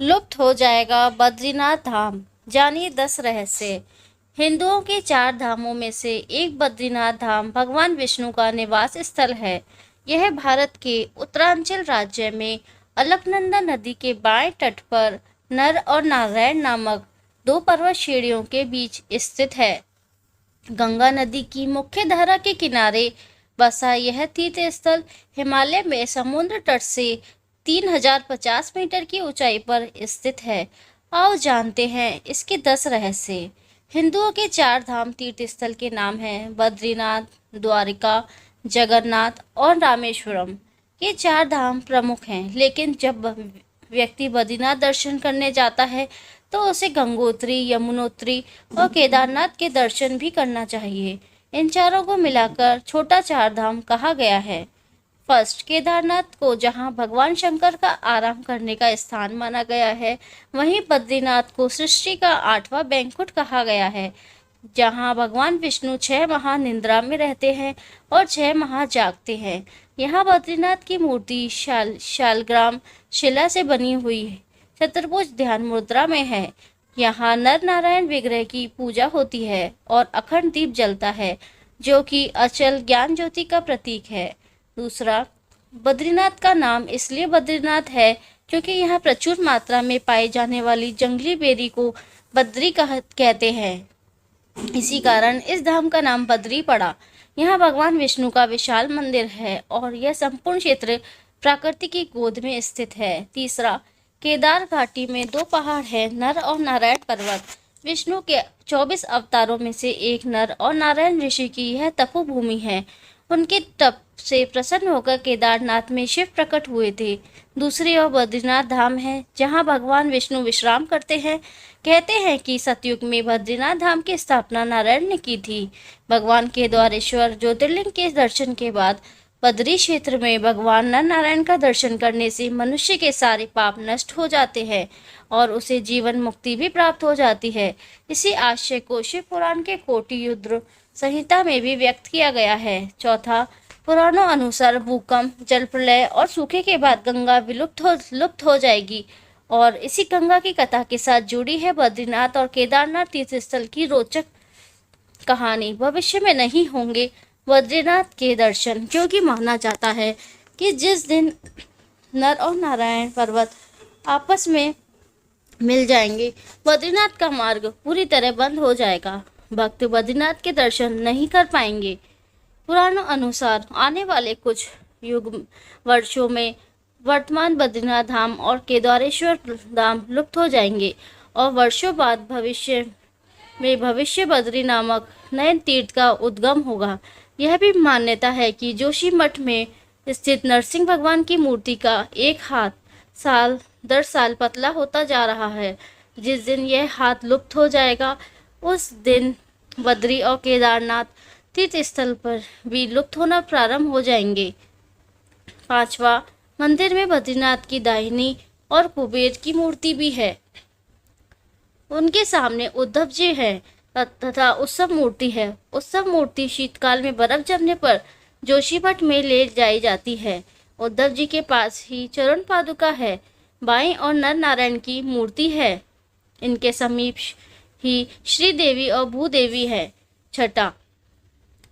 लुप्त हो जाएगा बद्रीनाथ धाम, जानिए 10 रहस्य। हिंदुओं के 4 धामों में से एक बद्रीनाथ धाम भगवान विष्णु का निवास स्थल है। यह भारत के उत्तरांचल राज्य में अलकनंदा नदी के बाएं तट पर नर और नारायण नामक 2 पर्वत श्रेणियों के बीच स्थित है। गंगा नदी की मुख्य धारा के किनारे बसा यह तीर्थ स्थल हिमालय में समुद्र तट से 3050 मीटर की ऊंचाई पर स्थित है। आओ जानते हैं इसके 10 रहस्य। हिंदुओं के 4 धाम तीर्थ स्थल के नाम हैं बद्रीनाथ, द्वारिका, जगन्नाथ और रामेश्वरम। ये 4 धाम प्रमुख हैं, लेकिन जब व्यक्ति बद्रीनाथ दर्शन करने जाता है तो उसे गंगोत्री, यमुनोत्री और केदारनाथ के दर्शन भी करना चाहिए। इन चारों को मिलाकर छोटा 4 धाम कहा गया है। फर्स्ट, केदारनाथ को जहां भगवान शंकर का आराम करने का स्थान माना गया है, वहीं बद्रीनाथ को सृष्टि का 8वां बैंकुट कहा गया है, जहां भगवान विष्णु 6 माह निद्रा में रहते हैं और 6 माह जागते हैं। यहाँ बद्रीनाथ की मूर्ति शालग्राम शिला से बनी हुई है, चतुर्भुज ध्यान मुद्रा में है। यहाँ नर नारायण विग्रह की पूजा होती है और अखंड दीप जलता है, जो कि अचल ज्ञान ज्योति का प्रतीक है। दूसरा, बद्रीनाथ का नाम इसलिए बद्रीनाथ है क्योंकि यहाँ प्रचुर मात्रा में पाई जाने वाली जंगली बेरी को बद्री कहते हैं। इसी कारण इस धाम का नाम बद्री पड़ा। यहाँ भगवान विष्णु का विशाल मंदिर है और यह संपूर्ण क्षेत्र प्रकृति की गोद में स्थित है। तीसरा, केदार घाटी में 2 पहाड़ हैं, नर और नारायण पर्वत। विष्णु के 24 अवतारों में से एक नर और नारायण ऋषि की यह तपोभूमि है। उनके तप से प्रसन्न होकर केदारनाथ में शिव प्रकट हुए थे। दूसरी ओर बद्रीनाथ धाम है, जहां भगवान विष्णु विश्राम करते हैं। कहते हैं कि सतयुग में बद्रीनाथ धाम की स्थापना नारायण ने की थी। भगवान के द्वारेश्वर ज्योतिर्लिंग के दर्शन के बाद बद्री क्षेत्र में भगवान नर नारायण का दर्शन करने से मनुष्य के सारे पाप नष्ट हो जाते हैं और उसे जीवन मुक्ति भी प्राप्त हो जाती है। इसी आशय को शिव पुराण के कोटि युद्ध संहिता में भी व्यक्त किया गया है। चौथा, पुराणों अनुसार भूकंप, जल प्रलय और सूखे के बाद गंगा लुप्त हो जाएगी और इसी गंगा की कथा के साथ जुड़ी है बद्रीनाथ और केदारनाथ तीर्थ स्थल की रोचक कहानी। भविष्य में नहीं होंगे बद्रीनाथ के दर्शन, क्योंकि माना जाता है कि जिस दिन नर और नारायण पर्वत आपस में मिल जाएंगे, बद्रीनाथ का मार्ग पूरी तरह बंद हो जाएगा। भक्त बद्रीनाथ के दर्शन नहीं कर पाएंगे। पुराणों अनुसार आने वाले कुछ युग वर्षों में वर्तमान बद्रीनाथ धाम और केदारेश्वर धाम लुप्त हो जाएंगे और वर्षों बाद भविष्य बद्री नामक नए तीर्थ का उद्गम होगा। यह भी मान्यता है कि जोशी मठ में स्थित नरसिंह भगवान की मूर्ति का एक हाथ साल दर साल पतला होता जा रहा है। जिस दिन यह हाथ लुप्त हो जाएगा, उस दिन बद्री और केदारनाथ तीर्थ स्थल पर भी लुप्त होना प्रारंभ हो जाएंगे। 5वां, मंदिर में बद्रीनाथ की दाहिनी और कुबेर की मूर्ति भी है। उनके सामने उद्धव जी है तथा उत्सव मूर्ति है। उत्सव मूर्ति शीतकाल में बर्फ जमने पर जोशीमठ में ले जाई जाती है। उद्धव जी के पास ही चरण पादुका है। बाएं और नर नारायण की मूर्ति है। इनके समीप ही श्रीदेवी और भूदेवी है। 6,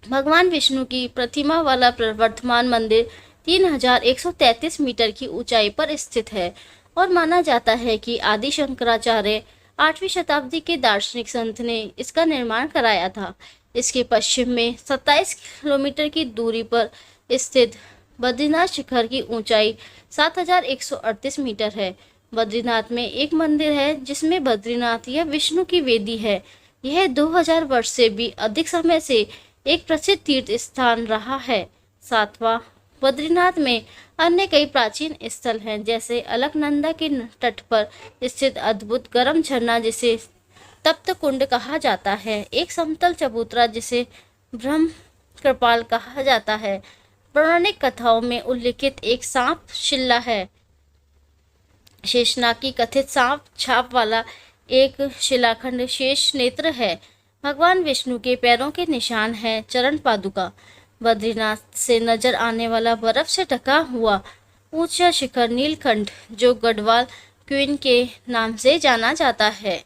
भगवान विष्णु की प्रतिमा वाला वर्तमान मंदिर 3133 मीटर की ऊंचाई पर स्थित है और माना जाता है कि आदि शंकराचार्य 8वीं शताब्दी के दार्शनिक संत ने इसका निर्माण कराया था। इसके पश्चिम में 27 किलोमीटर की दूरी पर स्थित बद्रीनाथ शिखर की ऊंचाई 7138 मीटर है। बद्रीनाथ में एक मंदिर है जिसमें बद्रीनाथ या विष्णु की वेदी है। यह 2000 वर्ष से भी अधिक समय से एक प्रसिद्ध तीर्थ स्थान रहा है। 7वां, बद्रीनाथ में अन्य कई प्राचीन स्थल हैं, जैसे अलकनंदा के तट पर स्थित अद्भुत गर्म झरना जिसे तप्त कुंड कहा जाता है, एक समतल चबूतरा जिसे ब्रह्म कृपाल कहा जाता है। पौराणिक कथाओं में उल्लिखित एक सांप शिला है। शेषनाग की कथित सांप छाप वाला एक शिलाखंड शेष नेत्र है। भगवान विष्णु के पैरों के निशान हैं। चरण पादुका। बद्रीनाथ से नजर आने वाला बर्फ से ढका हुआ ऊंचा शिखर नीलकंठ, जो गढ़वाल क्वीन के नाम से जाना जाता है।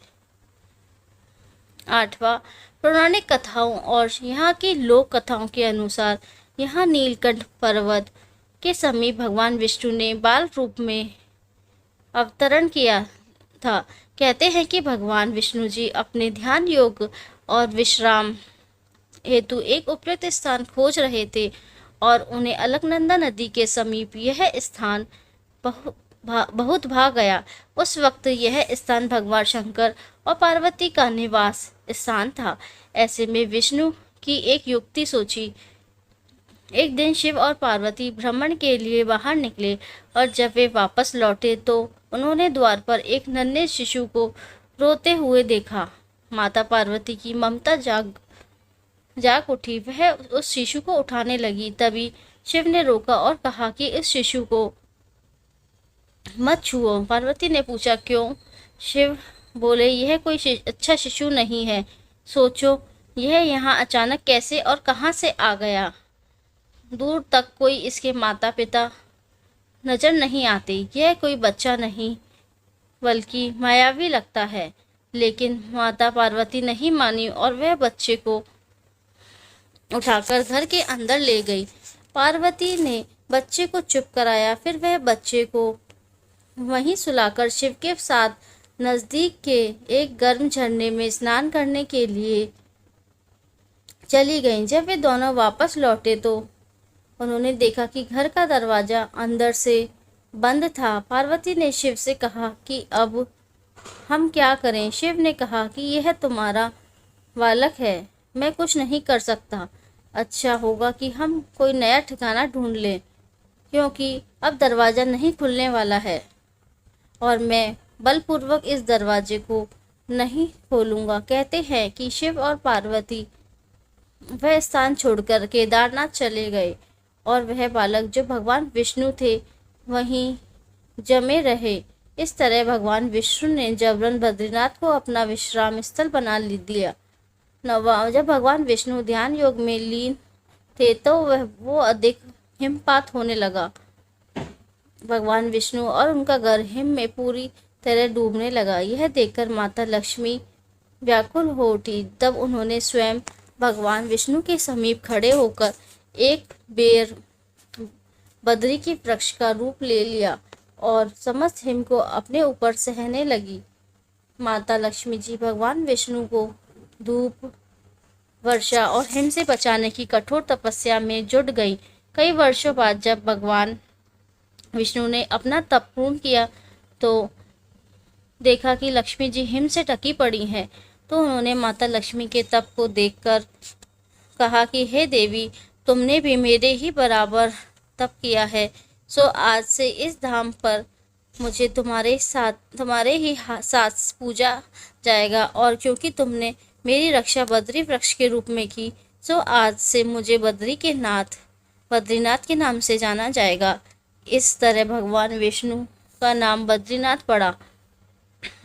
8वां, पौराणिक कथाओं और यहाँ की लोक कथाओं के अनुसार यहाँ नीलकंठ पर्वत के समीप भगवान विष्णु ने बाल रूप में अवतरण किया था। कहते हैं कि भगवान विष्णु जी अपने ध्यान योग और विश्राम हेतु एक उपयुक्त स्थान खोज रहे थे और उन्हें अलकनंदा नदी के समीप यह स्थान बहुत भा गया। उस वक्त यह स्थान भगवान शंकर और पार्वती का निवास स्थान था। ऐसे में विष्णु की एक युक्ति सोची। एक दिन शिव और पार्वती भ्रमण के लिए बाहर निकले और जब वे वापस लौटे तो उन्होंने द्वार पर एक नन्हे शिशु को रोते हुए देखा। माता पार्वती की ममता जाग उठी। वह उस शिशु को उठाने लगी, तभी शिव ने रोका और कहा कि इस शिशु को मत छुओ। पार्वती ने पूछा, क्यों? शिव बोले, यह कोई अच्छा शिशु नहीं है। सोचो, यह यहाँ अचानक कैसे और कहाँ से आ गया। दूर तक कोई इसके माता पिता नजर नहीं आते। यह कोई बच्चा नहीं बल्कि मायावी लगता है। लेकिन माता पार्वती नहीं मानी और वह बच्चे को उठाकर घर के अंदर ले गई। पार्वती ने बच्चे को चुप कराया, फिर वह बच्चे को वहीं सुलाकर शिव के साथ नजदीक के एक गर्म झरने में स्नान करने के लिए चली गईं। जब वे दोनों वापस लौटे तो उन्होंने देखा कि घर का दरवाजा अंदर से बंद था। पार्वती ने शिव से कहा कि अब हम क्या करें? शिव ने कहा कि यह तुम्हारा बालक है, मैं कुछ नहीं कर सकता। अच्छा होगा कि हम कोई नया ठिकाना ढूंढ लें, क्योंकि अब दरवाज़ा नहीं खुलने वाला है और मैं बलपूर्वक इस दरवाजे को नहीं खोलूँगा। कहते हैं कि शिव और पार्वती वह स्थान छोड़कर केदारनाथ चले गए और वह बालक जो भगवान विष्णु थे वहीं जमे रहे। इस तरह भगवान विष्णु ने जबरन बद्रीनाथ को अपना विश्राम स्थल बना दिया। जब भगवान विष्णु ध्यान योग में लीन थे तो वो अधिक हिमपात होने लगा। भगवान विष्णु और उनका घर हिम में पूरी तरह डूबने लगा। यह देखकर माता लक्ष्मी व्याकुल हो उठी। तब उन्होंने स्वयं भगवान विष्णु के समीप खड़े होकर एक बेर बद्री की वृक्ष का रूप ले लिया और समस्त हिम को अपने ऊपर सहने लगी। माता लक्ष्मी जी भगवान विष्णु को धूप, वर्षा और हिम से बचाने की कठोर तपस्या में जुट गई। कई वर्षों बाद जब भगवान विष्णु ने अपना तप पूर्ण किया तो देखा कि लक्ष्मी जी हिम से ढकी पड़ी हैं। तो उन्होंने माता लक्ष्मी के तप को देखकर कहा कि हे देवी, तुमने भी मेरे ही बराबर तप किया है, सो आज से इस धाम पर मुझे तुम्हारे ही साथ पूजा जाएगा। और क्योंकि तुमने मेरी रक्षा बद्री वृक्ष के रूप में की, सो आज से मुझे बद्रीनाथ के नाम से जाना जाएगा। इस तरह भगवान विष्णु का नाम बद्रीनाथ पड़ा।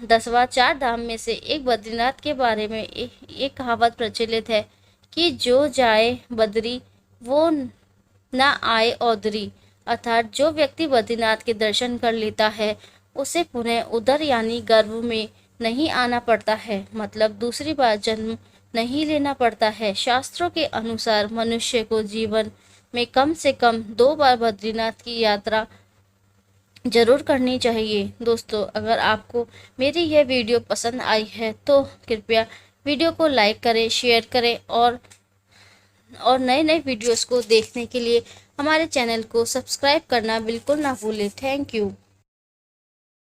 10वां, 4 धाम में से एक बद्रीनाथ के बारे में एक कहावत प्रचलित है कि जो जाए बद्री वो ना आए औदरी। अर्थात जो व्यक्ति बद्रीनाथ के दर्शन कर लेता है उसे पुनः उधर यानी गर्भ में नहीं आना पड़ता है, मतलब दूसरी बार जन्म नहीं लेना पड़ता है। शास्त्रों के अनुसार मनुष्य को जीवन में कम से कम 2 बार बद्रीनाथ की यात्रा जरूर करनी चाहिए। दोस्तों, अगर आपको मेरी यह वीडियो पसंद आई है तो कृपया वीडियो को लाइक करें, शेयर करें और नए नए वीडियोस को देखने के लिए हमारे चैनल को सब्सक्राइब करना बिल्कुल ना भूलें। Thank you.